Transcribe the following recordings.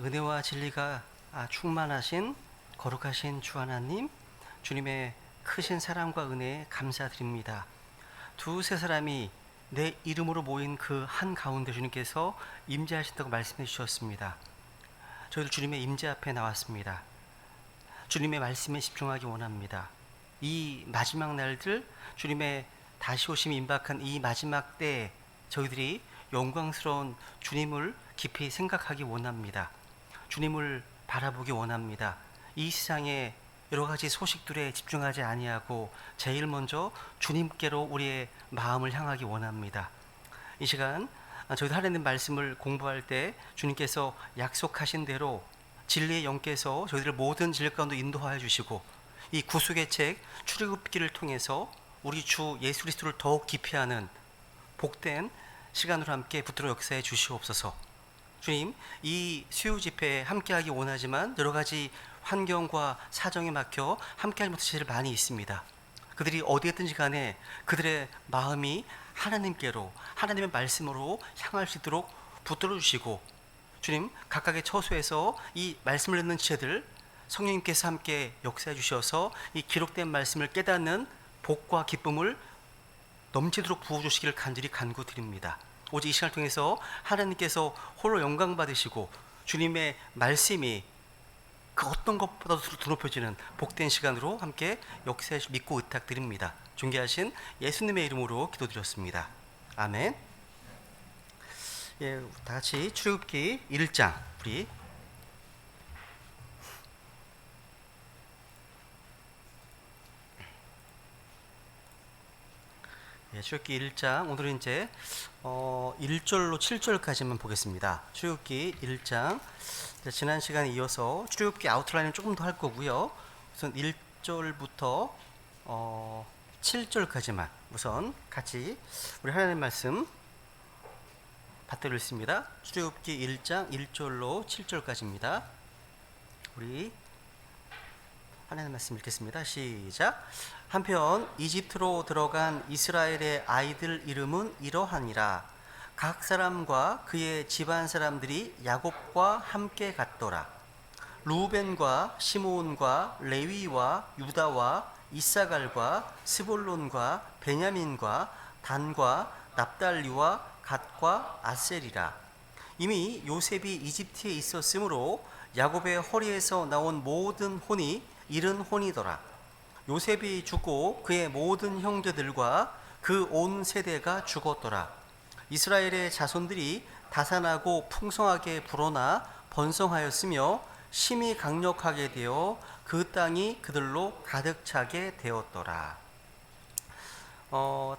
은혜와 진리가 충만하신 거룩하신 주 하나님, 주님의 크신 사랑과 은혜에 감사드립니다. 두세 사람이 내 이름으로 모인 그 한가운데 주님께서 임재하신다고 말씀해 주셨습니다. 저희들 주님의 임재 앞에 나왔습니다. 주님의 말씀에 집중하기 원합니다. 이 마지막 날들, 주님의 다시 오심이 임박한 이 마지막 때에 저희들이 영광스러운 주님을 깊이 생각하기 원합니다. 주님을 바라보기 원합니다. 이 세상의 여러 가지 소식들에 집중하지 아니하고 제일 먼저 주님께로 우리의 마음을 향하기 원합니다. 이 시간 저희들 하나님 말씀을 공부할 때 주님께서 약속하신 대로 진리의 영께서 저희들을 모든 진리 가운데 인도하여 주시고, 이 구속의 책 출애굽기를 통해서 우리 주 예수 그리스도를 더욱 깊이 아는 복된 시간으로 함께 붙들어 역사해 주시옵소서. 주님, 이 수요 집회에 함께하기 원하지만 여러 가지 환경과 사정에 막혀 함께하지 못한 시절이 많이 있습니다. 그들이 어디에 있든지 간에 그들의 마음이 하나님께로, 하나님의 말씀으로 향할 수 있도록 붙들어 주시고, 주님, 각각의 처소에서 이 말씀을 듣는 지체들 성령님께서 함께 역사해 주셔서 이 기록된 말씀을 깨닫는 복과 기쁨을 넘치도록 부어주시기를 간절히 간구드립니다. 오직 이 시간을 통해서 하나님께서 홀로 영광 받으시고 주님의 말씀이 그 어떤 것보다도 드높여지는 복된 시간으로 함께 역사해 주실 믿고 의탁드립니다. 존귀하신 예수님의 이름으로 기도드렸습니다. 아멘. 예, 다 같이 출애굽기 1장 우리 출애굽기 1장 오늘은 이제 1절로 7절까지만 보겠습니다. 출애굽기 1장 지난 시간에 이어서 출애굽기 아웃라인을 조금 더 할 거고요. 우선 1절부터 7절까지만 우선 같이 우리 하나님 말씀 받들어 있습니다. 출애굽기 1장 1절로 7절까지입니다. 우리 하나님 말씀 읽겠습니다. 시작. 한편 이집트로 들어간 이스라엘의 아이들 이름은 이러하니라. 각 사람과 그의 집안 사람들이 야곱과 함께 갔더라. 루벤과 시므온과 레위와 유다와 이사갈과 스볼론과 베냐민과 단과 납달리와 갓과 아셀이라. 이미 요셉이 이집트에 있었으므로 야곱의 허리에서 나온 모든 혼이 70혼이더라. 요셉이 죽고 그의 모든 형제들과 그 온 세대가 죽었더라. 이스라엘의 자손들이 다산하고 풍성하게 불어나 번성하였으며 심히 강력하게 되어 그 땅이 그들로 가득 차게 되었더라.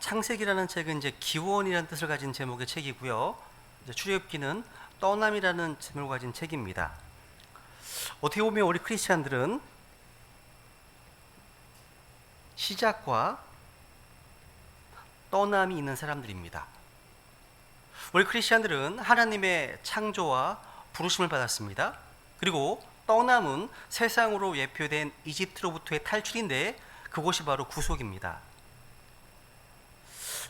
창세기라는 책은 이제 기원이라는 뜻을 가진 제목의 책이고요. 출애굽기는 떠남이라는 제목을 가진 책입니다. 어떻게 보면 우리 크리스찬들은 시작과 떠남이 있는 사람들입니다. 우리 크리스찬들은 하나님의 창조와 부르심을 받았습니다. 그리고 떠남은 세상으로 예표된 이집트로부터의 탈출인데 그것이 바로 구속입니다.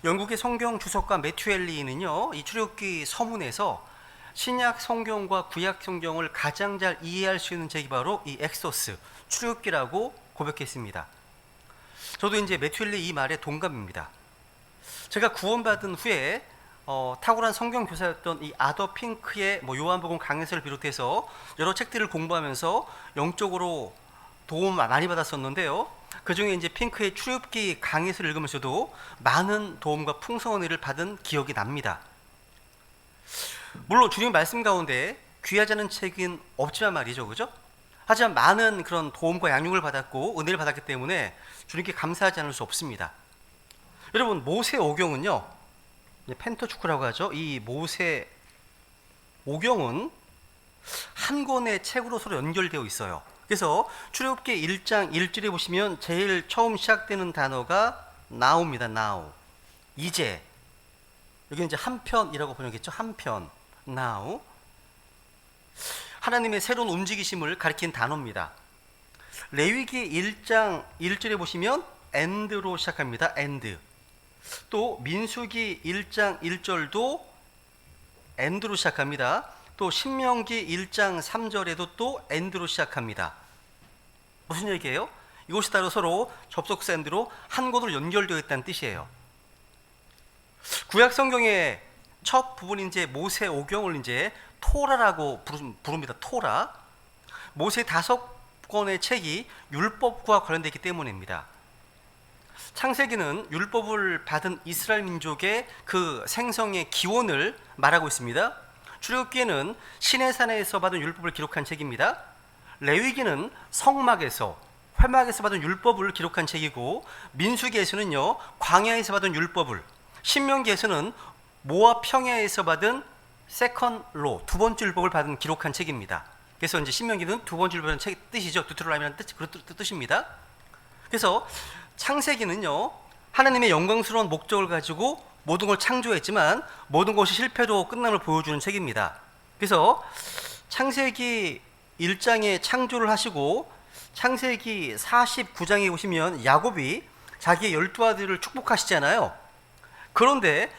영국의 성경 주석가 매튜 헬리는요, 이 출애굽기 서문에서 신약 성경과 구약 성경을 가장 잘 이해할 수 있는 책이 바로 이 엑소스, 출애굽기라고 고백했습니다. 저도 이제 매튜 헬리 이 말에 동감입니다. 제가 구원받은 후에 탁월한 성경 교사였던 이 아더 핑크의 요한복음 강해서를 비롯해서 여러 책들을 공부하면서 영적으로 도움 많이 받았었는데요. 그 중에 이제 핑크의 출애굽기 강해서를 읽으면서도 많은 도움과 풍성한 은혜를 받은 기억이 납니다. 물론 주님 말씀 가운데 귀하지 않은 책은 없지만 말이죠, 그죠? 하지만 많은 그런 도움과 양육을 받았고 은혜를 받았기 때문에 주님께 감사하지 않을 수 없습니다. 여러분, 모세 오경은요, 펜터축크라고 하죠. 이 모세 오경은 한 권의 책으로 서로 연결되어 있어요. 그래서 출애굽기 1장 1절에 보시면 제일 처음 시작되는 단어가 now입니다. now. 이제. 여기 이제 한편이라고 번역했죠. 한편. now. 하나님의 새로운 움직이심을 가리킨 단어입니다. 레위기 1장 1절에 보시면 and로 시작합니다. and. 또 민수기 1장 1절도 and로 시작합니다. 또 신명기 1장 3절에도 또 and로 시작합니다. 무슨 얘기예요? 이것이 따로 서로 접속사 and로 한 곳으로 연결되어 있다는 뜻이에요. 구약 성경의 첫 부분인 이제 모세 오경을 이제 토라라고 부릅니다. 토라. 모세 5권의 책이 율법과 관련되어 있기 때문입니다. 창세기는 율법을 받은 이스라엘 민족의 그 생성의 기원을 말하고 있습니다. 출애굽기에는 시내산에서 받은 율법을 기록한 책입니다. 레위기는 성막에서 회막에서 받은 율법을 기록한 책이고, 민수기에서는요 광야에서 받은 율법을, 신명기에서는 모압 평야에서 받은 세컨 로, 두 번째 율법을 받은 기록한 책입니다. 그래서 이제 신명기는 두 번째 율법이라는 책 뜻이죠. 두트로라미라는 뜻입니다. 그래서 창세기는요 하나님의 영광스러운 목적을 가지고 모든 걸 창조했지만 모든 것이 실패로 끝남을 보여주는 책입니다. 그래서 창세기 1장에 창조를 하시고 창세기 49장에 보시면 야곱이 자기의 12아들을 축복하시잖아요. 그런데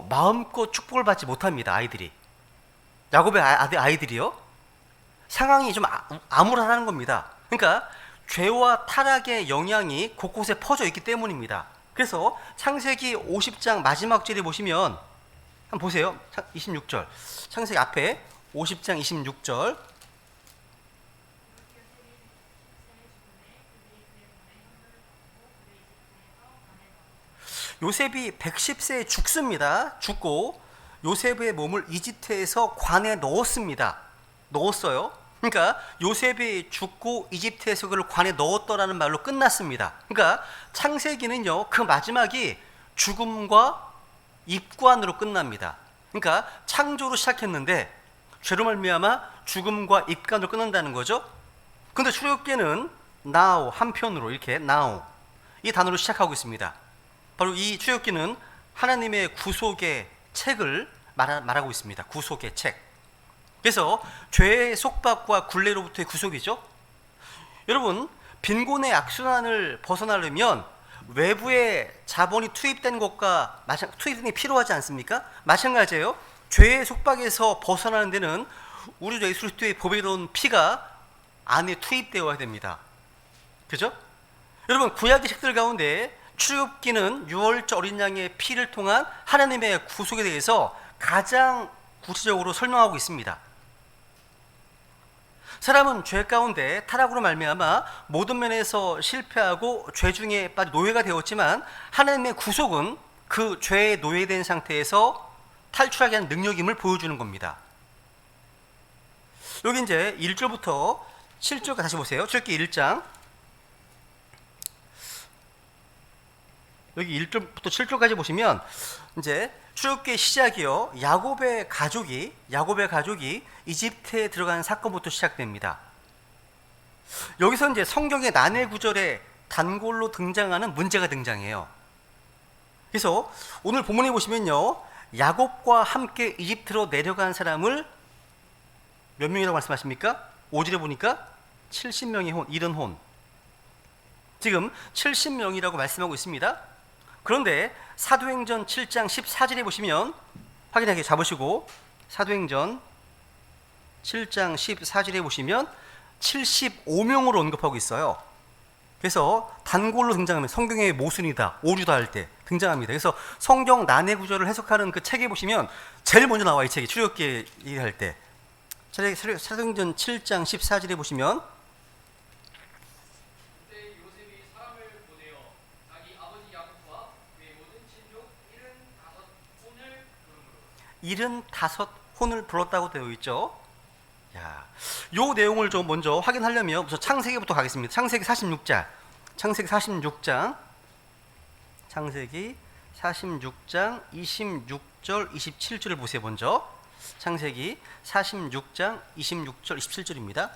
마음껏 축복을 받지 못합니다. 아이들이, 야곱의 아이들이요, 상황이 좀 암울하다는 겁니다. 그러니까 죄와 타락의 영향이 곳곳에 퍼져 있기 때문입니다. 그래서 창세기 50장 마지막 절에 보시면 한번 보세요. 26절, 창세기 앞에 50장 26절. 요셉이 110세에 죽습니다. 죽고 요셉의 몸을 이집트에서 관에 넣었어요. 그러니까 요셉이 죽고 이집트에서 그를 관에 넣었더라는 말로 끝났습니다. 그러니까 창세기는요 그 마지막이 죽음과 입관으로 끝납니다. 그러니까 창조로 시작했는데 죄로 말미암아 죽음과 입관으로 끝난다는 거죠. 근데 출애굽기는 now, 한편으로 이렇게 now 이 단어로 시작하고 있습니다. 바로 이 출애굽기는 하나님의 구속의 책을 말하고 있습니다. 구속의 책. 그래서 죄의 속박과 굴레로부터의 구속이죠. 여러분, 빈곤의 악순환을 벗어나려면 외부의 자본이 투입된 것과 투입이 필요하지 않습니까? 마찬가지예요. 죄의 속박에서 벗어나는 데는 우리 주 예수 그리스도의 보배로운 피가 안에 투입되어야 됩니다. 그죠? 여러분, 구약의 책들 가운데 출애굽기는 6월절 어린 양의 피를 통한 하나님의 구속에 대해서 가장 구체적으로 설명하고 있습니다. 사람은 죄 가운데 타락으로 말미암아 모든 면에서 실패하고 죄 중에 빠져 노예가 되었지만 하나님의 구속은 그 죄에 노예된 상태에서 탈출하게 하는 능력임을 보여주는 겁니다. 여기 이제 1절부터 7절까지 다시 보세요. 출애굽기 1장. 여기 1절부터 7절까지 보시면 이제 출애굽기의 시작이요, 야곱의 가족이 이집트에 들어가는 사건부터 시작됩니다. 여기서 이제 성경의 난해 구절에 단골로 등장하는 문제가 등장해요. 그래서 오늘 본문에 보시면요, 야곱과 함께 이집트로 내려간 사람을 몇 명이라고 말씀하십니까? 5절에 보니까 70명의 혼, 이른 혼. 지금 70명이라고 말씀하고 있습니다. 그런데 사도행전 7장 14절에 보시면 확인하게 잡으시고, 사도행전 7장 14절에 보시면 75명으로 언급하고 있어요. 그래서 단골로 등장하면 성경의 모순이다, 오류다 할 때 등장합니다. 그래서 성경 난해 구절을 해석하는 그 책에 보시면 제일 먼저 나와, 이 책이 출애굽기 얘기할 때. 사도행전 7장 14절에 보시면 일흔다섯 혼을 불렀다고 되어 있죠. 야, 요 내용을 좀 먼저 확인하려면 우선 창세기부터 가겠습니다. 창세기 46장, 창세기 46장 26절 27절을 보세요. 먼저 창세기 46장 26절 27절입니다.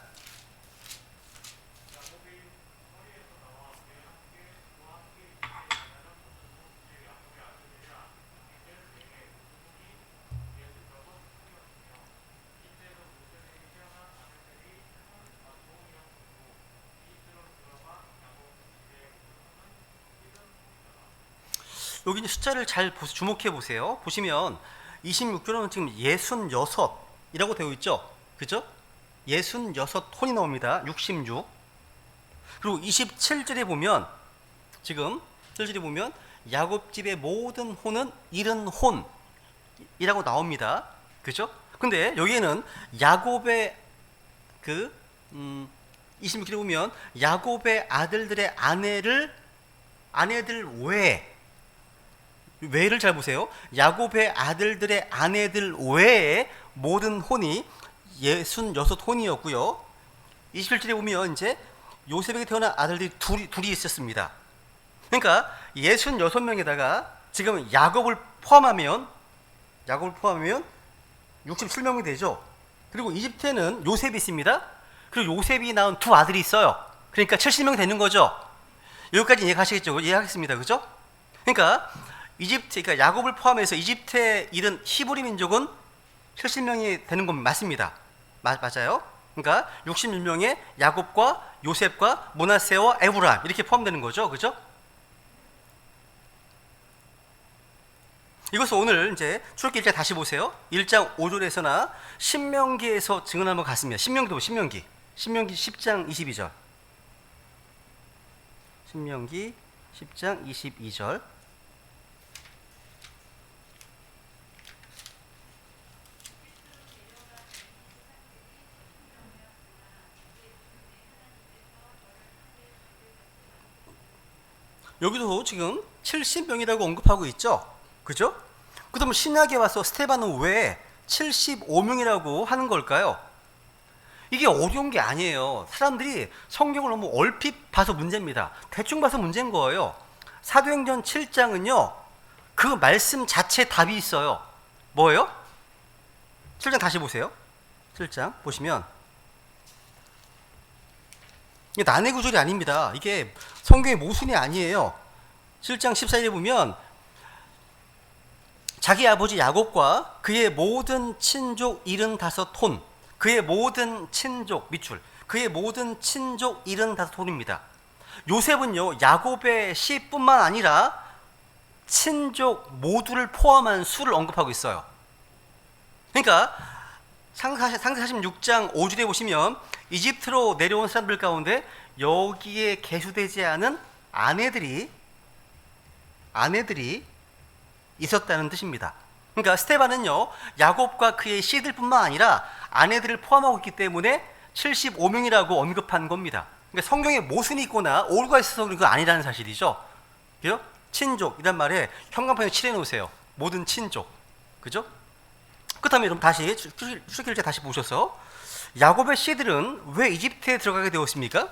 여기 숫자를 잘 주목해 보세요. 보시면 26절은 지금 66 66이라고 되어 있죠. 그죠? 66혼이 나옵니다. 66. 그리고 27절에 보면 지금 7절에 보면 야곱 집의 모든 혼은 70혼이라고 나옵니다. 그죠? 근데 여기에는 야곱의 26절에 보면 야곱의 아들들의 아내들 외를 잘 보세요. 야곱의 아들들의 아내들 외에 모든 혼이 66혼이었고요. 27절에 보면 이제 요셉에게 태어난 아들들이 둘이 있었습니다. 그러니까 66명에다가 지금 야곱을 포함하면 67명이 되죠. 그리고 이집트에는 요셉이 있습니다. 그리고 요셉이 낳은 두 아들이 있어요. 그러니까 70명 되는 거죠. 여기까지 이해하시겠죠? 이해하겠습니다. 그죠? 그러니까 그러니까 야곱을 포함해서 이집트에 이른 히브리 민족은 70명이 되는 건 맞습니다. 맞아요. 그러니까 66명의 야곱과 요셉과 므낫세와 에브라임 이렇게 포함되는 거죠. 그죠? 이것을 오늘 이제 출애굽기 1장 다시 보세요. 1장 5절에서나 신명기에서 증언한 것 같습니다. 신명기 10장 22절. 신명기 10장 22절. 여기도 지금 70명이라고 언급하고 있죠. 그죠? 그러면 신약에 와서 스데반은 왜 75명이라고 하는 걸까요? 이게 어려운 게 아니에요. 사람들이 성경을 너무 얼핏 봐서 문제입니다. 대충 봐서 문제인 거예요. 사도행전 7장은요, 그 말씀 자체에 답이 있어요. 뭐예요? 7장 다시 보세요. 7장 보시면 이게 난해 구절이 아닙니다. 이게 성경의 모순이 아니에요. 7장 14절에 보면 자기 아버지 야곱과 그의 모든 친족 75혼, 그의 모든 친족 밑줄, 그의 모든 친족 75혼입니다. 요셉은요, 야곱의 씨뿐만 아니라 친족 모두를 포함한 수를 언급하고 있어요. 그러니까 상세 46장 5절에 보시면 이집트로 내려온 사람들 가운데 여기에 계수되지 않은 아내들이 있었다는 뜻입니다. 그러니까 스데반은요, 야곱과 그의 씨들뿐만 아니라 아내들을 포함하고 있기 때문에 75명이라고 언급한 겁니다. 그러니까 성경에 모순이 있거나 오류가 있어서 그런 거 아니라는 사실이죠. 그죠? 친족 이란 말에 형광펜을 칠해 놓으세요. 모든 친족. 그죠? 그렇다면 여러분 다시 출애굽기 다시 보셔서 야곱의 씨들은 왜 이집트에 들어가게 되었습니까?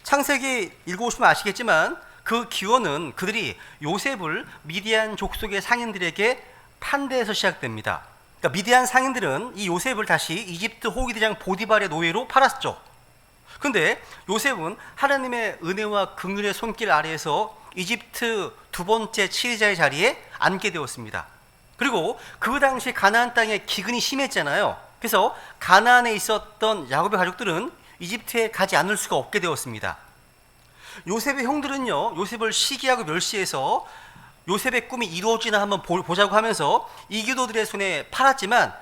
창세기 읽어보시면 아시겠지만 그 기원은 그들이 요셉을 미디안 족속의 상인들에게 판대해서 시작됩니다. 그러니까 미디안 상인들은 이 요셉을 다시 이집트 호위대장 보디발의 노예로 팔았죠. 그런데 요셉은 하나님의 은혜와 긍휼의 손길 아래에서 이집트 두 번째 치리자의 자리에 앉게 되었습니다. 그리고 그 당시 가나안 땅에 기근이 심했잖아요. 그래서 가나안에 있었던 야곱의 가족들은 이집트에 가지 않을 수가 없게 되었습니다. 요셉의 형들은요, 요셉을 시기하고 멸시해서 요셉의 꿈이 이루어지나 한번 보자고 하면서 이교도들의 손에 팔았지만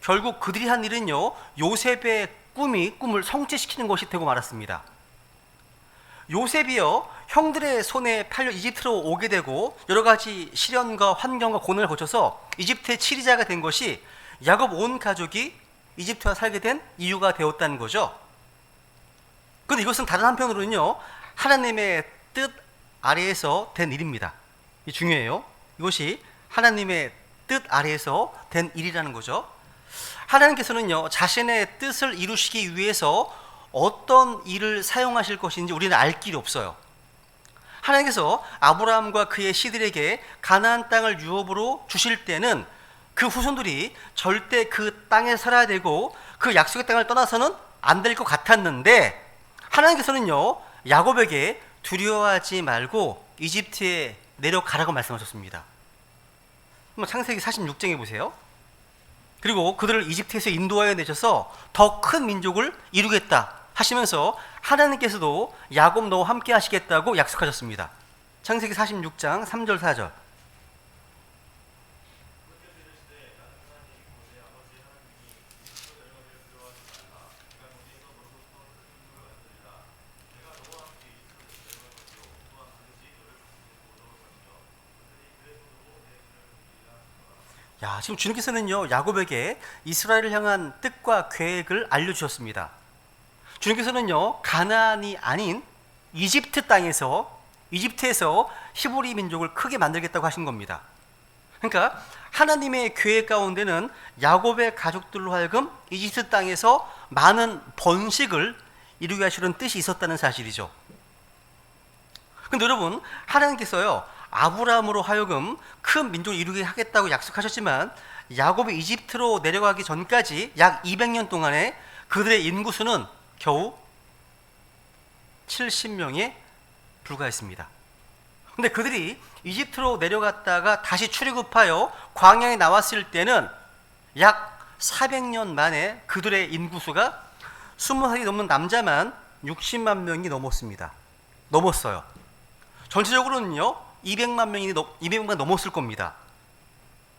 결국 그들이 한 일은요, 요셉의 꿈을 성취시키는 것이 되고 말았습니다. 요셉이요, 형들의 손에 팔려 이집트로 오게 되고 여러 가지 시련과 환경과 고난을 거쳐서 이집트의 치리자가 된 것이 야곱 온 가족이 이집트와 살게 된 이유가 되었다는 거죠. 그런데 이것은 다른 한편으로는요, 하나님의 뜻 아래에서 된 일입니다. 이 중요해요. 이것이 하나님의 뜻 아래에서 된 일이라는 거죠. 하나님께서는요, 자신의 뜻을 이루시기 위해서 어떤 일을 사용하실 것인지 우리는 알 길이 없어요. 하나님께서 아브라함과 그의 씨들에게 가나안 땅을 유업으로 주실 때는 그 후손들이 절대 그 땅에 살아야 되고 그 약속의 땅을 떠나서는 안 될 것 같았는데 하나님께서는요, 야곱에게 두려워하지 말고 이집트에 내려가라고 말씀하셨습니다. 창세기 46장에 보세요. 그리고 그들을 이집트에서 인도하여 내셔서 더 큰 민족을 이루겠다 하시면서 하나님께서도 야곱 너와 함께 하시겠다고 약속하셨습니다. 창세기 46장 3절 4절. 야, 지금 주님께서는요, 야곱에게 이스라엘을 향한 뜻과 계획을 알려주셨습니다. 주님께서는요, 가나안이 아닌 이집트에서 히브리 민족을 크게 만들겠다고 하신 겁니다. 그러니까 하나님의 계획 가운데는 야곱의 가족들로 하여금 이집트 땅에서 많은 번식을 이루게 하시는 뜻이 있었다는 사실이죠. 근데 여러분, 하나님께서요, 아브라함으로 하여금 큰 민족을 이루게 하겠다고 약속하셨지만 야곱이 이집트로 내려가기 전까지 약 200년 동안에 그들의 인구수는 겨우 70명에 불과했습니다. 근데 그들이 이집트로 내려갔다가 다시 출애굽하여 광야에 나왔을 때는 약 400년 만에 그들의 인구수가 20살이 넘는 남자만 60만 명이 넘었어요. 전체적으로는요 200만 넘었을 겁니다.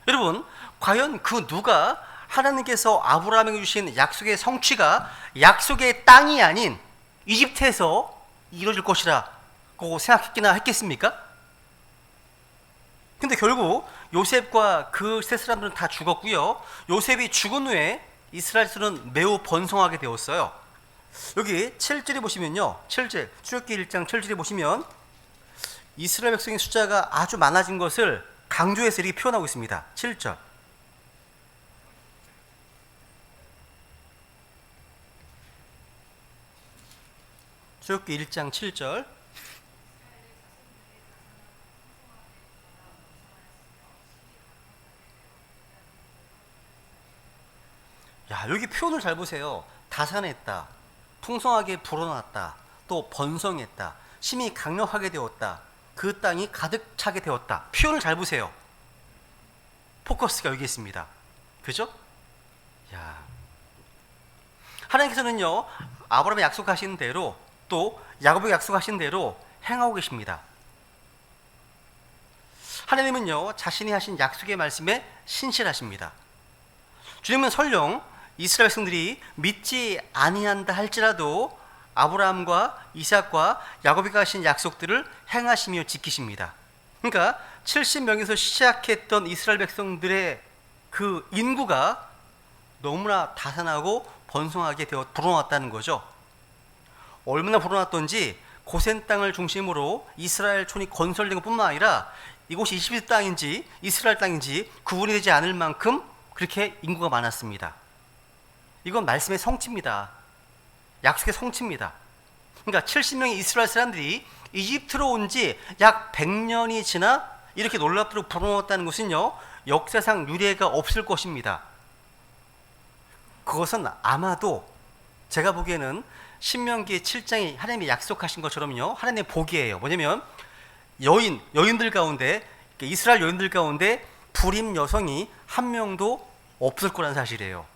여러분, 과연 그 누가 하나님께서 아브라함에게 주신 약속의 성취가 약속의 땅이 아닌 이집트에서 이루어질 것이라고 생각했기나 했겠습니까? 근데 결국 요셉과 그 세 사람들은 다 죽었고요. 요셉이 죽은 후에 이스라엘은 매우 번성하게 되었어요. 여기 7절에 보시면요, 7절 출애굽기 1장 7절에 보시면 이스라엘 백성의 숫자가 아주 많아진 것을 강조해서 이렇게 표현하고 있습니다. 7절. 출애굽기 1장 7절. 야, 여기 표현을 잘 보세요. 다산했다, 풍성하게 불어났다, 또 번성했다, 힘이 강력하게 되었다, 그 땅이 가득 차게 되었다. 표현을 잘 보세요. 포커스가 여기 있습니다. 그죠? 야, 하나님께서는요 아브라함에 약속하신 대로 또 야곱에게 약속하신 대로 행하고 계십니다. 하나님은요 자신이 하신 약속의 말씀에 신실하십니다. 주님은 설령 이스라엘 백성들이 믿지 아니한다 할지라도 아브라함과 이삭과 야곱에게 하신 약속들을 행하시며 지키십니다. 그러니까 70명에서 시작했던 이스라엘 백성들의 그 인구가 너무나 다산하고 번성하게 되어 불어났다는 거죠. 얼마나 불어났던지 고센 땅을 중심으로 이스라엘 촌이 건설된 것뿐만 아니라 이곳이 이집트 땅인지 이스라엘 땅인지 구분이 되지 않을 만큼 그렇게 인구가 많았습니다. 이건 말씀의 성취입니다. 약속의 성취입니다. 그러니까 70명의 이스라엘 사람들이 이집트로 온 지 약 100년이 지나 이렇게 놀랍도록 불어넣었다는 것은요 역사상 유례가 없을 것입니다. 그것은 아마도 제가 보기에는 신명기 7장이 하나님이 약속하신 것처럼요 하나님의 복이에요. 뭐냐면 여인들 가운데 이스라엘 여인들 가운데 불임 여성이 한 명도 없을 거라는 사실이에요.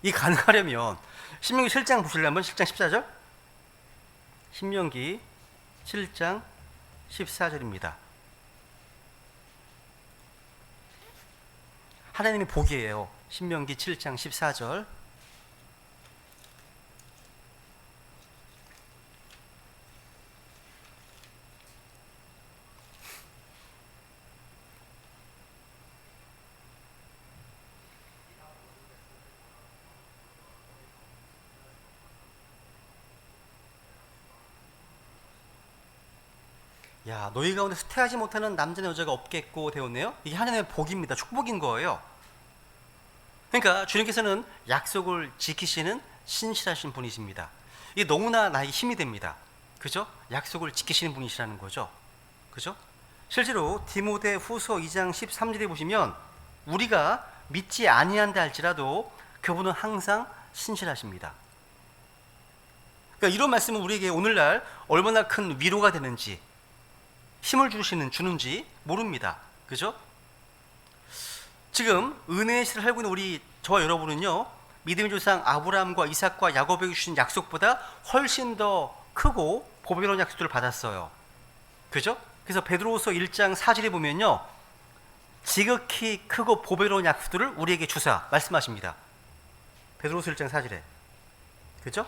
이 가능하려면 신명기 7장 보실래요? 7장 14절? 신명기 7장 14절입니다. 하나님의 복이에요. 신명기 7장 14절. 야, 너희 가운데 수태하지 못하는 남자나 여자가 없겠고 되었네요. 이게 하나님의 복입니다. 축복인 거예요. 그러니까 주님께서는 약속을 지키시는 신실하신 분이십니다. 이게 너무나 나에게 힘이 됩니다. 그죠? 약속을 지키시는 분이시라는 거죠. 그죠? 실제로 디모데 후서 2장 13절에 보시면 우리가 믿지 아니한다 할지라도 그분은 항상 신실하십니다. 그러니까 이런 말씀은 우리에게 오늘날 얼마나 큰 위로가 되는지 힘을 주는지 모릅니다. 그죠? 지금 은혜의 시를 살고 있는 저와 여러분은요 믿음의 조상 아브라함과 이삭과 야곱에게 주신 약속보다 훨씬 더 크고 보배로운 약속들을 받았어요. 그죠? 그래서 베드로후서 1장 4절에 보면요 지극히 크고 보배로운 약속들을 우리에게 주사 말씀하십니다. 베드로후서 1장 4절에. 그죠?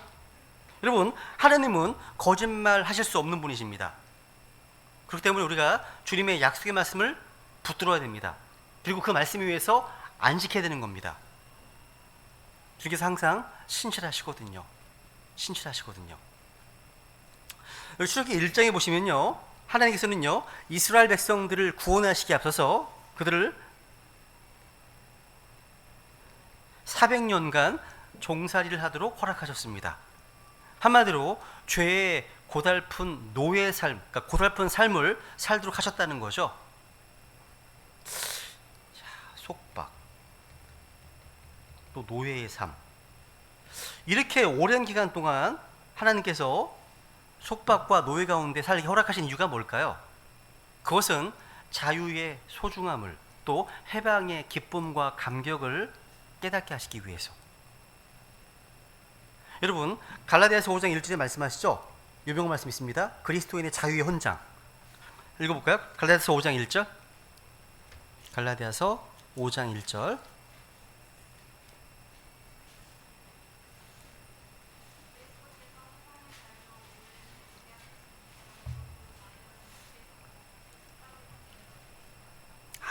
여러분, 하나님은 거짓말 하실 수 없는 분이십니다. 그렇기 때문에 우리가 주님의 약속의 말씀을 붙들어야 됩니다. 그리고 그 말씀 위에서 안 지켜야 되는 겁니다. 주께서 항상 신실하시거든요. 신실하시거든요. 여기 출애굽기 1장에 보시면요, 하나님께서는요 이스라엘 백성들을 구원하시기에 앞서서 그들을 400년간 종살이를 하도록 허락하셨습니다. 한마디로 죄의 고달픈 노예의 삶, 그러니까 고달픈 삶을 살도록 하셨다는 거죠. 자, 속박, 또 노예의 삶, 이렇게 오랜 기간 동안 하나님께서 속박과 노예 가운데 살기 허락하신 이유가 뭘까요? 그것은 자유의 소중함을, 또 해방의 기쁨과 감격을 깨닫게 하시기 위해서. 여러분, 갈라디아서 5장 1절에 말씀하시죠? 유명한 말씀 있습니다. 그리스도인의 자유의 헌장. 읽어볼까요? 갈라디아서 5장 1절. 갈라디아서 5장 1절.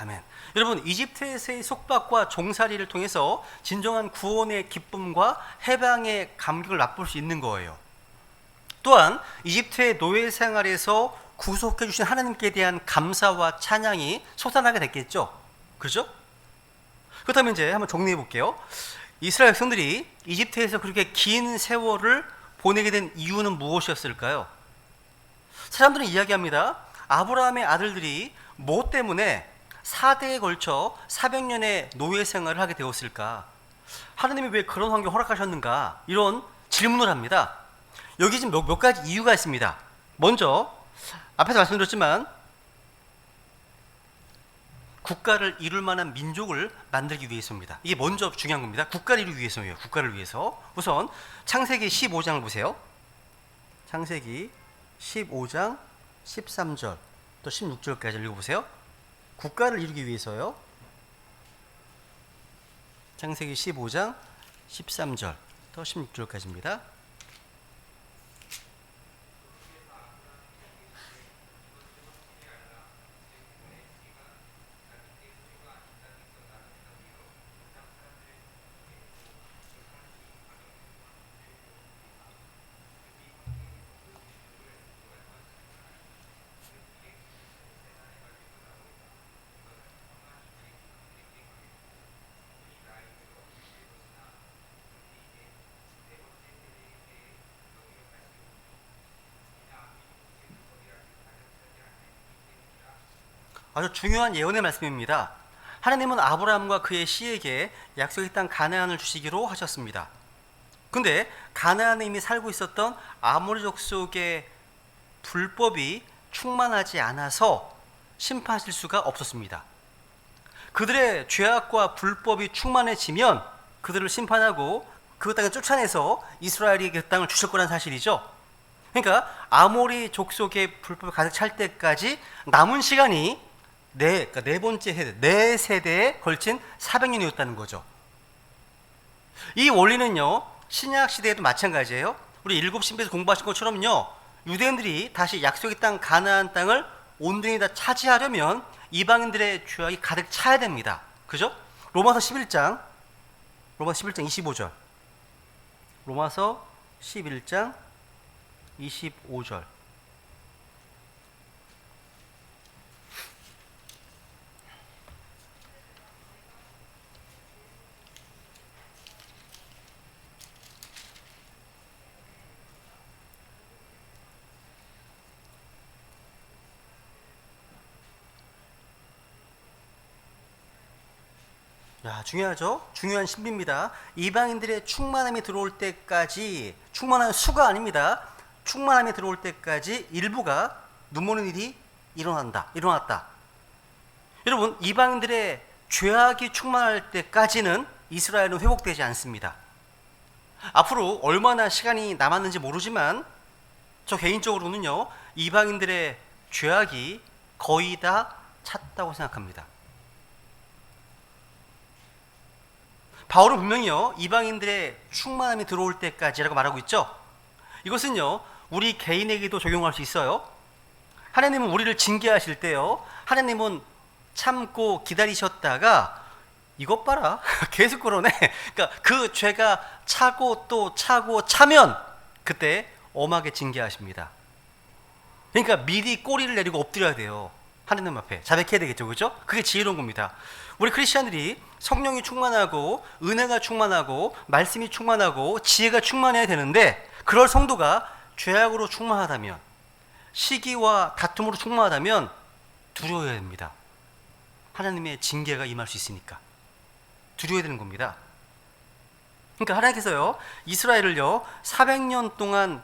아멘. 여러분, 이집트에서의 속박과 종살이를 통해서 진정한 구원의 기쁨과 해방의 감격을 맛볼 수 있는 거예요. 또한 이집트의 노예 생활에서 구속해 주신 하나님께 대한 감사와 찬양이 솟아나게 됐겠죠. 그렇죠? 그렇다면 이제 한번 정리해 볼게요. 이스라엘 백성들이 이집트에서 그렇게 긴 세월을 보내게 된 이유는 무엇이었을까요? 사람들은 이야기합니다. 아브라함의 아들들이 뭐 때문에 4대에 걸쳐 400년의 노예 생활을 하게 되었을까? 하나님이 왜 그런 환경을 허락하셨는가? 이런 질문을 합니다. 여기 지금 몇 가지 이유가 있습니다. 먼저 앞에서 말씀드렸지만 국가를 이룰 만한 민족을 만들기 위해서입니다. 이게 먼저 중요한 겁니다. 국가를 이루기 위해서예요. 국가를 위해서. 우선 창세기 15장을 보세요. 창세기 15장 13절 또 16절까지 읽어보세요. 국가를 이루기 위해서요. 창세기 15장 13절 또 16절까지입니다. 아주 중요한 예언의 말씀입니다. 하나님은 아브라함과 그의 씨에게 약속의 땅 가나안을 주시기로 하셨습니다. 근데 가나안에 이미 살고 있었던 아모리 족속의 불법이 충만하지 않아서 심판하실 수가 없었습니다. 그들의 죄악과 불법이 충만해지면 그들을 심판하고 그 땅에 쫓아내서 이스라엘에게 그 땅을 주실 거란 사실이죠. 그러니까 아모리 족속의 불법이 가득 찰 때까지 남은 시간이 그러니까 네 번째 세대, 네 세대에 걸친 400년이었다는 거죠. 이 원리는요, 신약 시대에도 마찬가지예요. 우리 일곱 신비에서 공부하신 것처럼요, 유대인들이 다시 약속의 땅 가나안 땅을 온전히 다 차지하려면 이방인들의 죄악이 가득 차야 됩니다. 그죠? 로마서 11장 25절. 로마서 11장 25절. 야, 중요하죠? 중요한 신비입니다. 이방인들의 충만함이 들어올 때까지, 충만한 수가 아닙니다. 충만함이 들어올 때까지 일부가 눈모는 일이 일어났다. 여러분, 이방인들의 죄악이 충만할 때까지는 이스라엘은 회복되지 않습니다. 앞으로 얼마나 시간이 남았는지 모르지만 저 개인적으로는요, 이방인들의 죄악이 거의 다 찼다고 생각합니다. 바울은 분명히요, 이방인들의 충만함이 들어올 때까지라고 말하고 있죠. 이것은요, 우리 개인에게도 적용할 수 있어요. 하나님은 우리를 징계하실 때요, 하나님은 참고 기다리셨다가 이것 봐라 계속 그러네. 그러니까 그 죄가 차고 또 차고 차면 그때 엄하게 징계하십니다. 그러니까 미리 꼬리를 내리고 엎드려야 돼요. 하느님 앞에 자백해야 되겠죠, 그죠? 그게 지혜로운 겁니다. 우리 크리스천들이 성령이 충만하고 은혜가 충만하고 말씀이 충만하고 지혜가 충만해야 되는데, 그럴 성도가 죄악으로 충만하다면, 시기와 다툼으로 충만하다면 두려워해야 됩니다. 하나님의 징계가 임할 수 있으니까 두려워야 되는 겁니다. 그러니까 하나님께서요, 이스라엘을요 400년 동안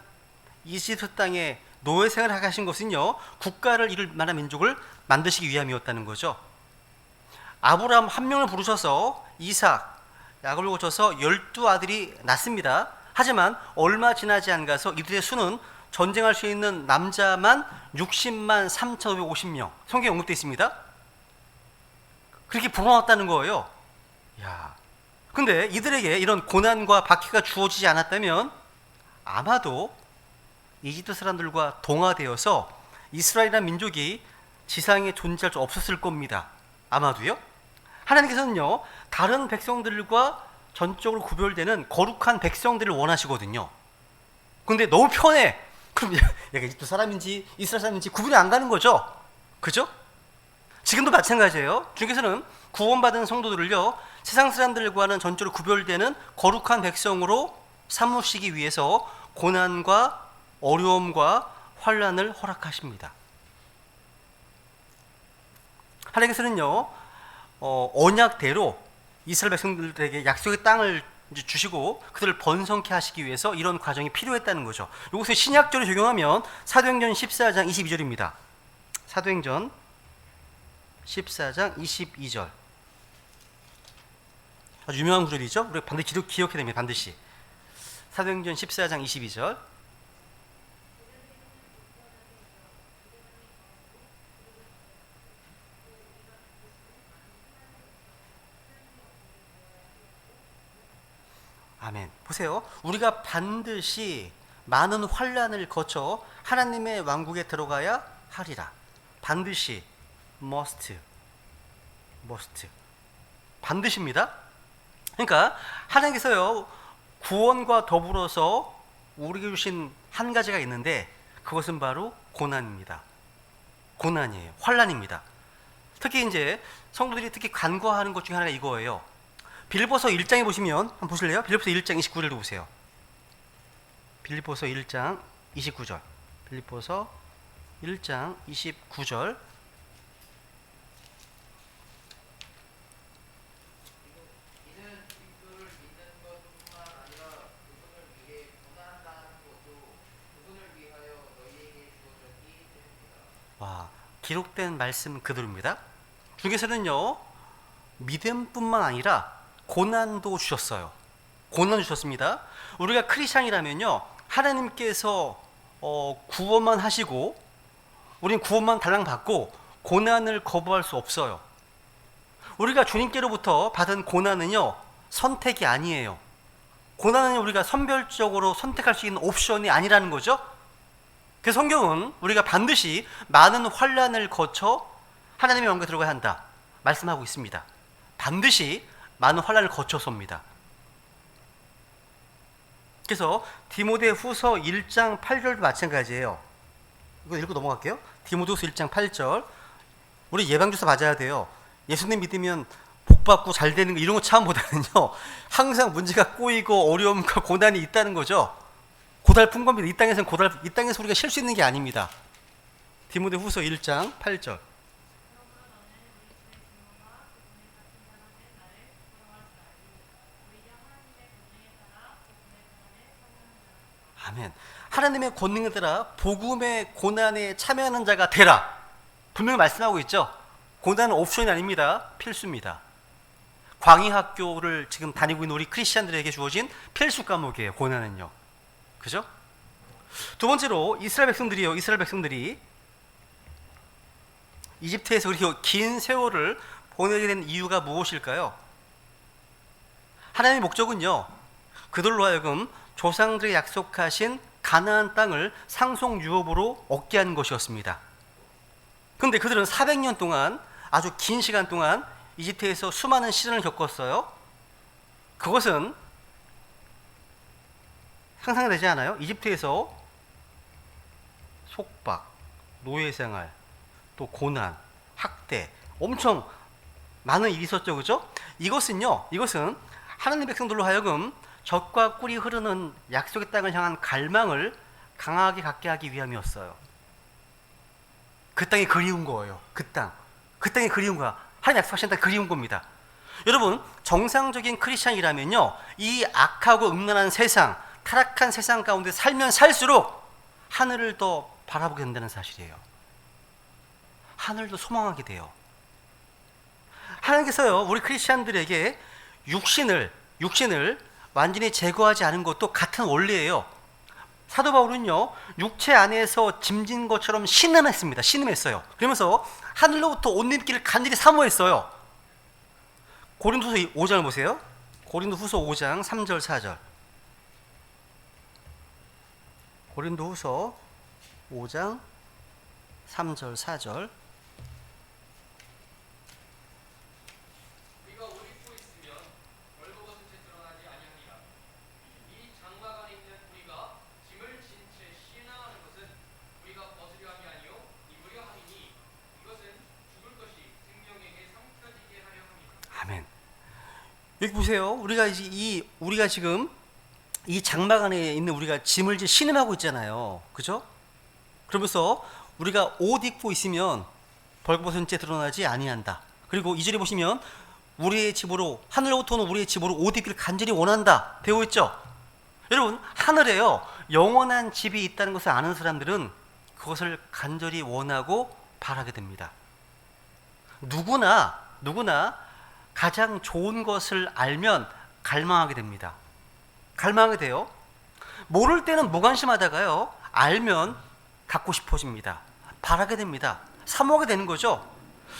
이집트 땅에 노예 생활을 하게 하신 것은요, 국가를 이룰 만한 민족을 만드시기 위함이었다는 거죠. 아브라함 한 명을 부르셔서 이삭, 야곱을 거쳐서 12아들이 낳습니다. 하지만 얼마 지나지 않아서 이들의 수는 전쟁할 수 있는 남자만 60만 3,550명, 성경에 언급되어 있습니다. 그렇게 불어났다는 거예요. 야, 근데 이들에게 이런 고난과 박해가 주어지지 않았다면 아마도 이집트 사람들과 동화되어서 이스라엘이라는 민족이 지상에 존재할 수 없었을 겁니다. 아마도요. 하나님께서는요, 다른 백성들과 전적으로 구별되는 거룩한 백성들을 원하시거든요. 근데 너무 편해. 그럼 얘가 이집트 사람인지 이스라엘 사람인지 구분이 안 가는 거죠. 그죠? 지금도 마찬가지예요. 주님께서는 구원받은 성도들을요, 세상 사람들과는 전적으로 구별되는 거룩한 백성으로 삼으시기 위해서 고난과 어려움과 환난을 허락하십니다. 하나님께서는요, 언약대로 이스라엘 백성들에게 약속의 땅을 주시고 그들을 번성케 하시기 위해서 이런 과정이 필요했다는 거죠. 이것을 신약적으로 적용하면 사도행전 14장 22절입니다. 사도행전 14장 22절. 아주 유명한 구절이죠. 우리가 반드시 기억해야 됩니다. 반드시. 사도행전 14장 22절. 아멘. 보세요. 우리가 반드시 많은 환난을 거쳐 하나님의 왕국에 들어가야 하리라. 반드시, must. 반드시입니다. 그러니까 하나님께서요, 구원과 더불어서 우리에게 주신 한 가지가 있는데, 그것은 바로 고난입니다. 고난이에요. 환난입니다. 특히 이제 성도들이 특히 간과하는 것 중에 하나가 이거예요. 빌립보서 1장에 보시면 한번 보실래요? 빌립보서 1장 29절도 보세요. 빌립보서 1장 29절. 빌립보서 1장 29절. 와, 기록된 말씀 그대로입니다. 주께서는요, 믿음뿐만 아니라 고난도 주셨어요. 고난 주셨습니다. 우리가 크리스찬이라면요, 하나님께서 구원만 하시고 우리는 구원만 달랑 받고 고난을 거부할 수 없어요. 우리가 주님께로부터 받은 고난은요, 선택이 아니에요. 고난은 우리가 선별적으로 선택할 수 있는 옵션이 아니라는 거죠. 그 성경은 우리가 반드시 많은 환난을 거쳐 하나님의 왕국에 들어가야 한다 말씀하고 있습니다. 반드시 많은 환난을 거쳐서입니다. 그래서 디모데후서 1장 8절도 마찬가지예요. 이거 읽고 넘어갈게요. 디모데후서 1장 8절. 우리 예방주사 맞아야 돼요. 예수님 믿으면 복받고 잘 되는 거 이런 거 참보다는요, 항상 문제가 꼬이고 어려움과 고난이 있다는 거죠. 고달픈 겁니다. 이 땅에서 우리가 쉴 수 있는 게 아닙니다. 디모데후서 1장 8절. 아멘. 하나님의 권능에 따라 복음의 고난에 참여하는 자가 되라. 분명히 말씀하고 있죠. 고난은 옵션이 아닙니다. 필수입니다. 광의학교를 지금 다니고 있는 우리 크리스찬들에게 주어진 필수 과목이에요. 고난은요. 그죠? 두 번째로 이스라엘 백성들이 이집트에서 그렇게 긴 세월을 보내게 된 이유가 무엇일까요? 하나님의 목적은요, 그들로 하여금 조상들이 약속하신 가나안 땅을 상속 유업으로 얻게 하는 것이었습니다. 그런데 그들은 400년 동안 아주 긴 시간 동안 이집트에서 수많은 시련을 겪었어요. 그것은 상상되지 않아요? 이집트에서 속박, 노예생활, 또 고난, 학대, 엄청 많은 일이 있었죠. 그죠? 이것은 하나님 백성들로 하여금 젖과 꿀이 흐르는 약속의 땅을 향한 갈망을 강하게 갖게 하기 위함이었어요. 그 땅이 그리운 거예요. 그 땅이 그리운 거야. 하나님 약속하신 땅 그리운 겁니다. 여러분, 정상적인 크리스찬이라면요, 이 악하고 음란한 세상, 타락한 세상 가운데 살면 살수록 하늘을 더 바라보게 된다는 사실이에요. 하늘도 소망하게 돼요. 하나님께서요, 우리 크리스찬들에게 육신을 완전히 제거하지 않은 것도 같은 원리예요. 사도 바울은요, 육체 안에서 짐진 것처럼 신음했어요. 그러면서 하늘로부터 옷 입기를 간절히 사모했어요. 고린도후서 5장을 보세요. 고린도후서 5장 3절 4절. 고린도후서 5장 3절 4절. 우리가 옷 입고 있으면 벌거벗은 채 드러나지 아니하니라. 이 장막 안에 있는 우리가 짐을 진 채 신앙하는 것은 우리가 벗으려 함이 아니요 입으려 함이니 이것은 죽을 것이 생명에게 삼켜지게 하려 함이라. 아멘. 여기 보세요. 우리가 지금 이 장막 안에 있는 우리가 짐을 신음하고 있잖아요. 그죠? 그러면서 우리가 옷 입고 있으면 벌거벗은 채 드러나지 아니한다. 그리고 2절에 보시면 우리의 집으로, 하늘로부터 오는 우리의 집으로 옷 입기를 간절히 원한다 되어 있죠. 여러분, 하늘에요, 영원한 집이 있다는 것을 아는 사람들은 그것을 간절히 원하고 바라게 됩니다. 누구나 가장 좋은 것을 알면 갈망하게 됩니다. 갈망하게 돼요. 모를 때는 무관심하다가요, 알면 갖고 싶어집니다. 바라게 됩니다. 사모하게 되는 거죠.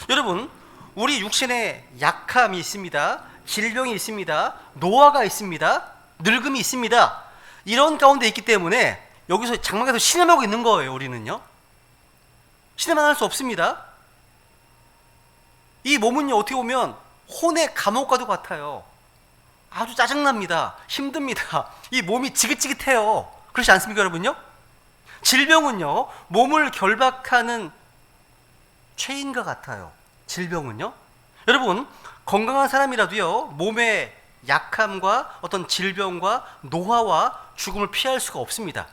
여러분, 우리 육신에 약함이 있습니다. 질병이 있습니다. 노화가 있습니다. 늙음이 있습니다. 이런 가운데 있기 때문에 여기서 장막에서 신음하고 있는 거예요. 우리는요, 신음만 할 수 없습니다. 이 몸은요, 어떻게 보면 혼의 감옥과도 같아요. 아주 짜증납니다. 힘듭니다. 이 몸이 지긋지긋해요. 그렇지 않습니까, 여러분요? 질병은요, 몸을 결박하는 죄인과 같아요. 질병은요. 여러분, 건강한 사람이라도요, 몸의 약함과 어떤 질병과 노화와 죽음을 피할 수가 없습니다.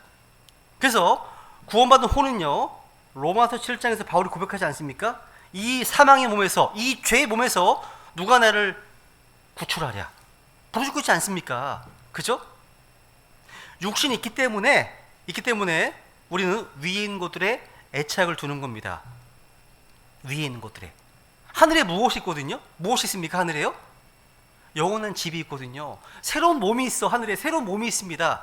그래서 구원받은 혼은요, 로마서 7장에서 바울이 고백하지 않습니까? 이 사망의 몸에서, 이 죄의 몸에서 누가 나를 구출하랴, 부르짖고 있지 않습니까? 그죠? 육신이 있기 때문에 우리는 위에 있는 것들에 애착을 두는 겁니다. 위에 있는 것들에. 하늘에 무엇이 있거든요? 무엇이 있습니까? 하늘에요? 영원한 집이 있거든요. 새로운 몸이 있어. 하늘에 새로운 몸이 있습니다.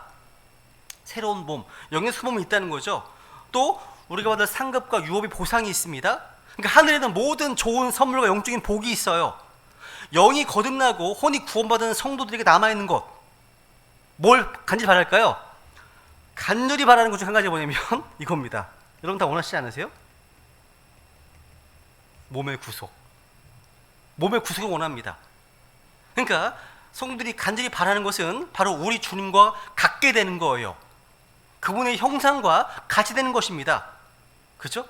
새로운 몸, 영의 수몸이 있다는 거죠. 또 우리가 받을 상급과 유업의 보상이 있습니다. 그러니까 하늘에는 모든 좋은 선물과 영적인 복이 있어요. 영이 거듭나고 혼이 구원받은 성도들에게 남아있는 것, 뭘 간절히 바랄까요? 간절히 바라는 것 중 한 가지가 뭐냐면 이겁니다. 여러분 다 원하시지 않으세요? 몸의 구속을 원합니다. 그러니까 성도들이 간절히 바라는 것은 바로 우리 주님과 같게 되는 거예요. 그분의 형상과 같이 되는 것입니다. 그렇죠?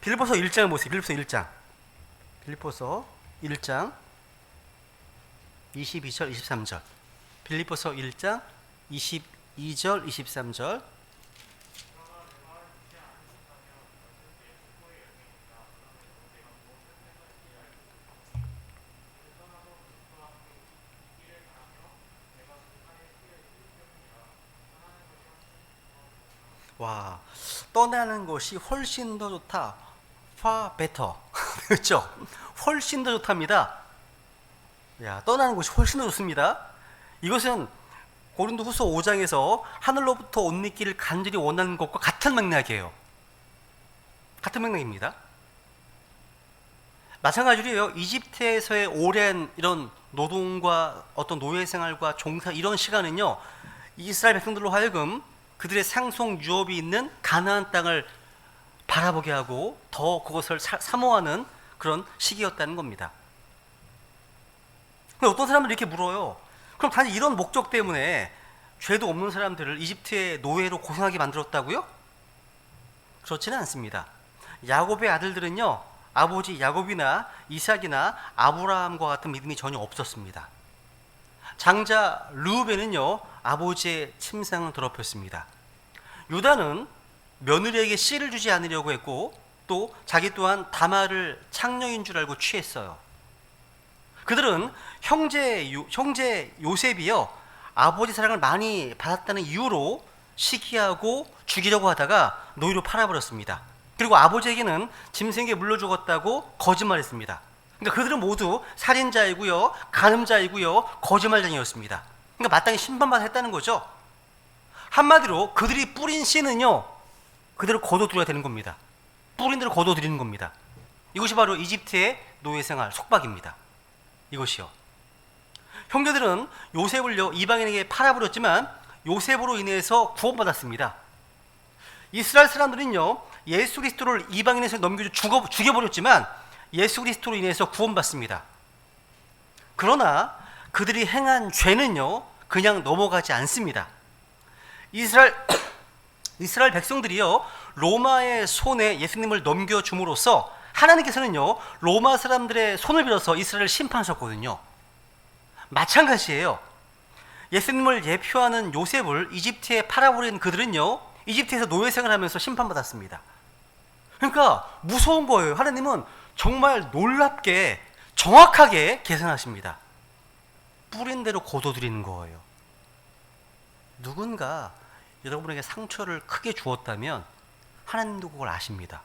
빌립보서 1장을 보세요. 빌립보서 1장 22절 23절. 빌립보서 1장 22절 23절. 와, 떠나는 것이 훨씬 더 좋다. far better. 그렇죠? 훨씬 더 좋답니다. 야, 떠나는 것이 훨씬 더 좋습니다. 이것은 고린도후서 5장에서 하늘로부터 옷 입기를 간절히 원하는 것과 같은 맥락이에요. 같은 맥락입니다. 마찬가지로요, 이집트에서의 오랜 이런 노동과 어떤 노예 생활과 종사, 이런 시간은요, 이스라엘 백성들로 하여금 그들의 상속 유업이 있는 가나안 땅을 바라보게 하고 더 그것을 사모하는 그런 시기였다는 겁니다. 근데 어떤 사람들이 이렇게 물어요. 그럼 단지 이런 목적 때문에 죄도 없는 사람들을 이집트의 노예로 고생하게 만들었다고요? 그렇지는 않습니다. 야곱의 아들들은요, 아버지 야곱이나 이삭이나 아브라함과 같은 믿음이 전혀 없었습니다. 장자 르우벤은요, 아버지의 침상을 더럽혔습니다. 유다는 며느리에게 씨를 주지 않으려고 했고, 또 자기 또한 다말을 창녀인 줄 알고 취했어요. 그들은 형제 요셉이요, 아버지 사랑을 많이 받았다는 이유로 시기하고 죽이려고 하다가 노예로 팔아버렸습니다. 그리고 아버지에게는 짐승에게 물려 죽었다고 거짓말했습니다. 그러니까 그들은 모두 살인자이고요, 간음자이고요, 거짓말쟁이였습니다. 그러니까 마땅히 심판받아야 했다는 거죠. 한마디로 그들이 뿌린 씨는요, 그대로 거둬들여야 되는 겁니다. 뿌린 대로 거둬들이는 겁니다. 이것이 바로 이집트의 노예생활 속박입니다. 이것이요. 형제들은 요셉을요, 이방인에게 팔아버렸지만 요셉으로 인해서 구원받았습니다. 이스라엘 사람들은요, 예수 그리스도를 이방인에서 넘겨 죽여버렸지만 예수 그리스도로 인해서 구원받습니다. 그러나 그들이 행한 죄는요, 그냥 넘어가지 않습니다. 이스라엘 백성들이요, 로마의 손에 예수님을 넘겨줌으로써 하나님께서는요, 로마 사람들의 손을 빌어서 이스라엘을 심판하셨거든요. 마찬가지예요. 예수님을 예표하는 요셉을 이집트에 팔아버린 그들은요, 이집트에서 노예생활을 하면서 심판받았습니다. 그러니까 무서운 거예요. 하나님은 정말 놀랍게 정확하게 계산하십니다. 뿌린 대로 거둬들이는 거예요. 누군가 여러분에게 상처를 크게 주었다면 하나님도 그걸 아십니다.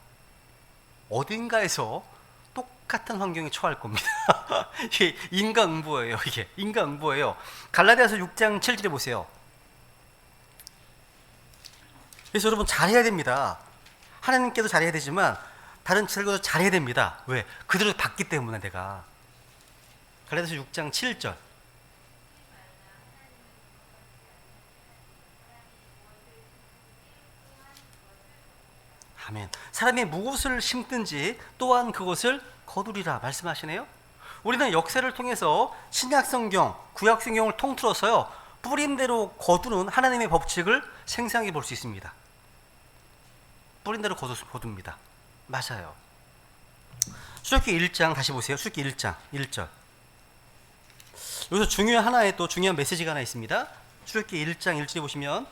어딘가에서 똑같은 환경에 처할 겁니다. 이게 인과응보예요. 이게 인과응보예요. 갈라디아서 6장 7절에 보세요. 그래서 여러분 잘해야 됩니다. 하나님께도 잘해야 되지만 다른 친구도 잘해야 됩니다. 왜? 그들을 봤기 때문에 내가. 갈라디아서 6장 7절. 아멘. 사람이 무엇을 심든지 또한 그것을 거두리라 말씀하시네요. 우리는 역사를 통해서 신약 성경, 구약 성경을 통틀어서요, 뿌린 대로 거두는 하나님의 법칙을 생생하게 볼 수 있습니다. 뿌린 대로 거둡니다. 맞아요. 출애굽기 1장 다시 보세요. 출애굽기 1장 1절. 여기서 중요한 하나의 또 중요한 메시지가 하나 있습니다. 출애굽기 1장 1절에 보시면,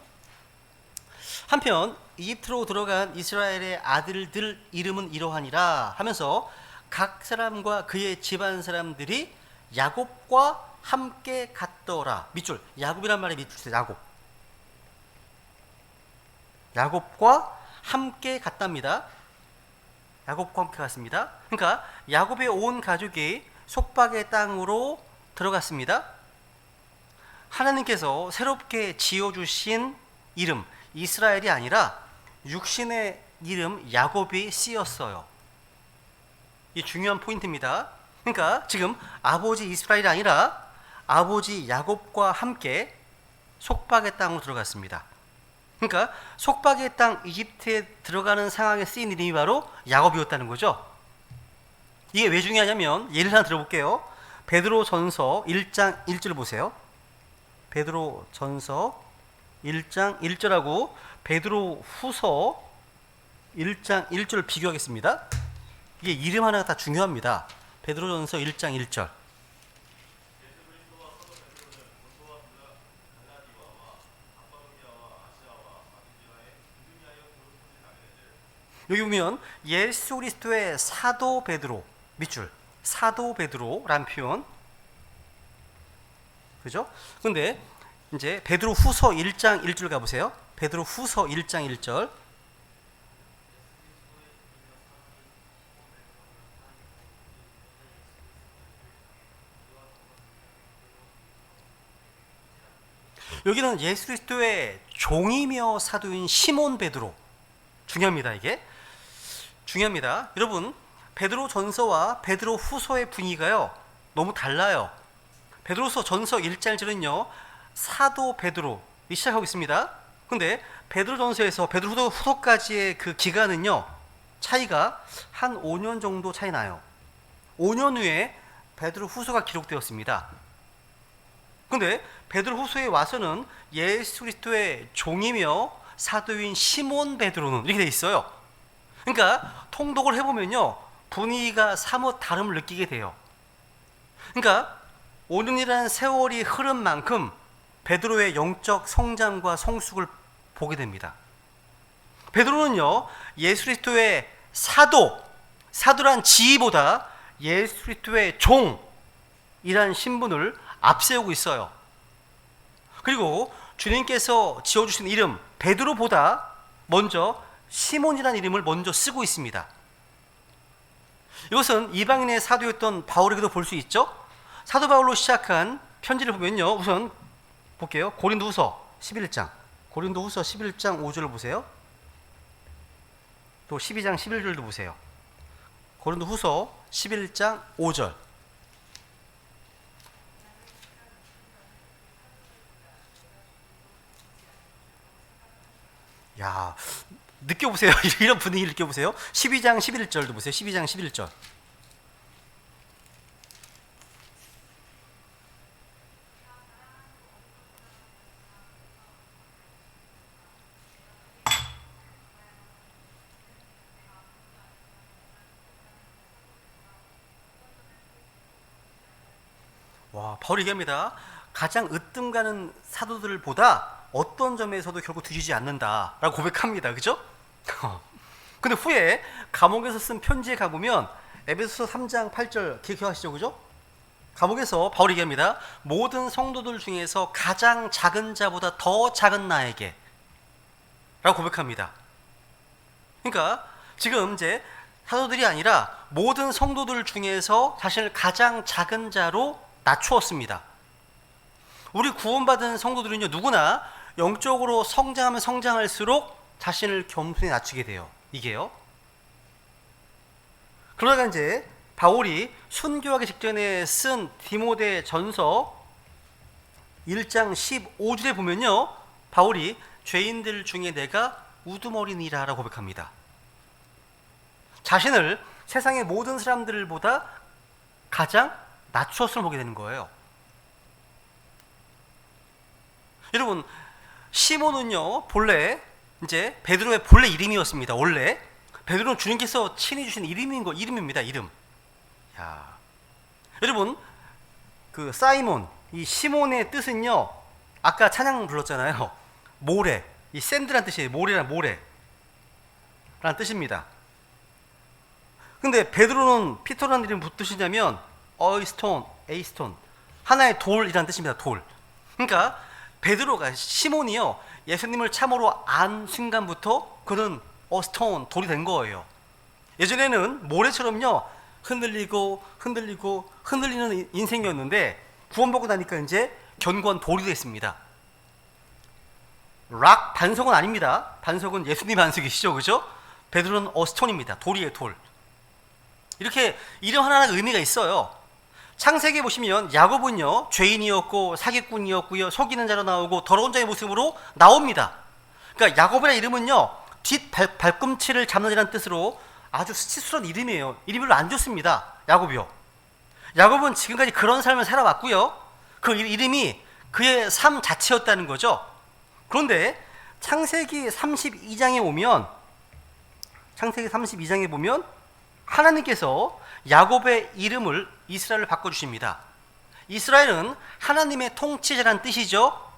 한편 이집트로 들어간 이스라엘의 아들들 이름은 이러하니라 하면서 각 사람과 그의 집안 사람들이 야곱과 함께 갔더라. 밑줄, 야곱이란 말이 밑줄, 야곱과 함께 갔답니다. 야곱과 함께 갔습니다. 그러니까 야곱의 온 가족이 속박의 땅으로 들어갔습니다. 하나님께서 새롭게 지어주신 이름 이스라엘이 아니라 육신의 이름 야곱이 쓰였어요. 이 중요한 포인트입니다. 그러니까 지금 아버지 이스라엘이 아니라 아버지 야곱과 함께 속박의 땅으로 들어갔습니다. 그러니까 속박의 땅 이집트에 들어가는 상황에 쓰인 이름이 바로 야곱이었다는 거죠. 이게 왜 중요하냐면 예를 하나 들어볼게요. 베드로전서 1장 1절 보세요. 베드로전서 1장 1절하고 베드로후서 1장 1절을 비교하겠습니다. 이게 이름 하나가 다 중요합니다. 베드로전서 1장 1절. 여기 보면 예수 그리스도의 사도 베드로, 밑줄, 사도 베드로라는 표현, 그죠? 근데 이제 베드로 후서 1장 1절 가보세요. 베드로 후서 1장 1절. 여기는 예수 그리스도의 종이며 사도인 시몬 베드로. 중요합니다. 이게 중요합니다. 여러분, 베드로 전서와 베드로 후서의 분위기가요 너무 달라요. 베드로서 전서 1장 1절은요 사도 베드로 시작하고 있습니다. 근데 베드로 전서에서 베드로 후서까지의 그 기간은요 차이가 한 5년 정도 차이 나요. 5년 후에 베드로후서가 기록되었습니다. 근데 베드로후서에 와서는 예수 그리스도의 종이며 사도인 시몬 베드로는 이렇게 돼 있어요. 그러니까 통독을 해보면요, 분위기가 사뭇 다름을 느끼게 돼요. 그러니까 5년이라는 세월이 흐른 만큼 베드로의 영적 성장과 성숙을 보게 됩니다. 베드로는요, 예수 그리스도의 사도란 지위보다 예수 그리스도의 종이라는 신분을 앞세우고 있어요. 그리고 주님께서 지어주신 이름 베드로보다 먼저 시몬이라는 이름을 먼저 쓰고 있습니다. 이것은 이방인의 사도였던 바울에게도 볼 수 있죠. 사도 바울로 시작한 편지를 보면요, 우선 볼게요. 고린도후서 11장 5절을 보세요. 또 12장 11절도 보세요. 고린도후서 11장 5절. 야, 느껴보세요. 이런 분위기를 느껴보세요. 12장 11절도 보세요. 12장 11절. 와, 바울이 얘기합니다. 가장 으뜸 가는 사도들보다 어떤 점에서도 결국 뒤지지 않는다라고 고백합니다. 그죠? 근데 후에 감옥에서 쓴 편지에 가보면 에베소서 3장 8절 기억하시죠? 그죠? 감옥에서 바울이 얘기합니다. 모든 성도들 중에서 가장 작은 자보다 더 작은 나에게 라고 고백합니다. 그러니까 지금 이제 사도들이 아니라 모든 성도들 중에서 자신을 가장 작은 자로 낮추었습니다. 우리 구원받은 성도들은요, 누구나 영적으로 성장하면 성장할수록 자신을 겸손히 낮추게 돼요. 이게요. 그러다가 이제 바울이 순교하기 직전에 쓴 디모데 전서 1장 15절에 보면요, 바울이 죄인들 중에 내가 우두머리니라 라고 고백합니다. 자신을 세상의 모든 사람들보다 가장 낮추었음을 보게 되는 거예요. 여러분, 시몬은요, 본래 이제 베드로의 본래 이름이었습니다. 원래 베드로는 주님께서 친히 주신 이름입니다. 이름. 야, 여러분, 그 사이몬, 이 시몬의 뜻은요, 아까 찬양 불렀잖아요. 모래, 이 샌드란 뜻이에요. 모래란 뜻입니다. 근데 베드로는 피터라는 이름이 무슨 뜻이냐면 에이스톤, 하나의 돌이라는 뜻입니다. 돌. 그러니까 베드로가, 시몬이요, 예수님을 참으로 안 순간부터 그는 스톤, 돌이 된 거예요. 예전에는 모래처럼요, 흔들리는 인생이었는데 구원받고 나니까 이제 견고한 돌이 됐습니다. 반석은 아닙니다. 반석은 예수님 반석이시죠, 그죠? 베드로는 스톤입니다. 돌이에요, 돌. 이렇게 이름 하나하나 의미가 있어요. 창세기에 보시면 야곱은요, 죄인이었고 사기꾼이었고요, 속이는 자로 나오고 더러운 자의 모습으로 나옵니다. 그러니까 야곱이라는 이름은요, 뒷 발꿈치를 잡는 이라는 뜻으로 아주 수치스러운 이름이에요. 이름이 별로 안 좋습니다. 야곱이요. 야곱은 지금까지 그런 삶을 살아왔고요, 그 이름이 그의 삶 자체였다는 거죠. 그런데 창세기 32장에 보면 하나님께서 야곱의 이름을 이스라엘로 바꿔주십니다. 이스라엘은 하나님의 통치자라는 뜻이죠.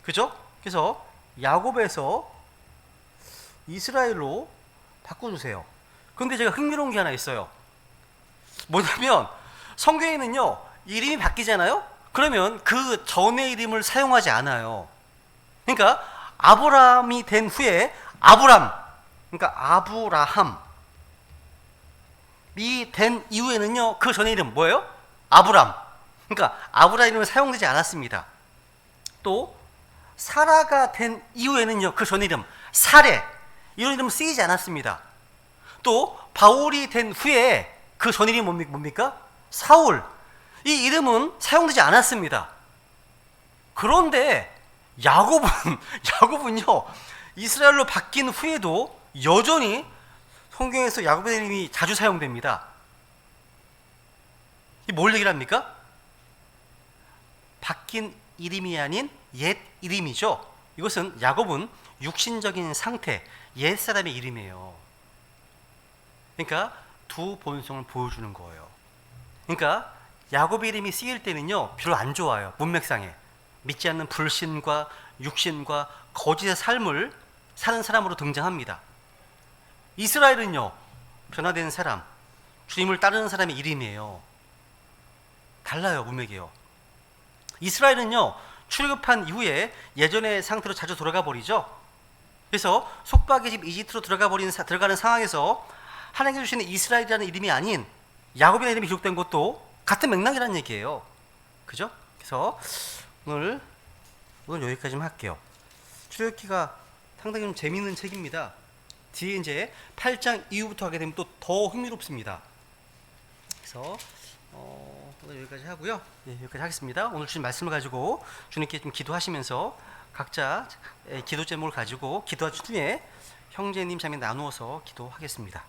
그죠? 그래서 야곱에서 이스라엘로 바꿔주세요. 그런데 제가 흥미로운 게 하나 있어요. 뭐냐면 성경에는요, 이름이 바뀌잖아요? 그러면 그 전의 이름을 사용하지 않아요. 그러니까 아브라함이 된 후에 아브라함이 된 이후에는요, 그 전의 이름 뭐예요? 아브람. 그러니까 아브라 이름은 사용되지 않았습니다. 또 사라가 된 이후에는요, 그 전의 이름 사레, 이런 이름은 쓰이지 않았습니다. 또 바울이 된 후에 그 전 이름이 뭡니까? 사울. 이 이름은 사용되지 않았습니다. 그런데 야곱은요, 이스라엘로 바뀐 후에도 여전히 성경에서 야곱의 이름이 자주 사용됩니다. 이 뭘 얘기를 합니까? 바뀐 이름이 아닌 옛 이름이죠. 이것은 야곱은 육신적인 상태, 옛 사람의 이름이에요. 그러니까 두 본성을 보여주는 거예요. 그러니까 야곱의 이름이 쓰일 때는요, 별로 안 좋아요. 문맥상에 믿지 않는 불신과 육신과 거짓의 삶을 사는 사람으로 등장합니다. 이스라엘은요, 변화된 사람, 주님을 따르는 사람의 이름이에요. 달라요, 문맥이요. 이스라엘은요, 출애굽한 이후에 예전의 상태로 자주 돌아가 버리죠. 그래서 속박의 집 이집트로 들어가는 상황에서 하나님께서 주시는 이스라엘이라는 이름이 아닌 야곱이라는 이름이 기록된 것도 같은 맥락이라는 얘기예요. 그죠? 그래서 오늘 여기까지만 할게요. 출애굽기가 상당히 좀 재미있는 책입니다. 뒤에 이제 8장 이후부터 하게 되면 또 더 흥미롭습니다. 그래서 오늘 여기까지 하고요. 예, 여기까지 하겠습니다. 오늘 주신 말씀을 가지고 주님께 좀 기도하시면서 각자 기도 제목을 가지고 기도와 중에 형제님 자매 나누어서 기도하겠습니다.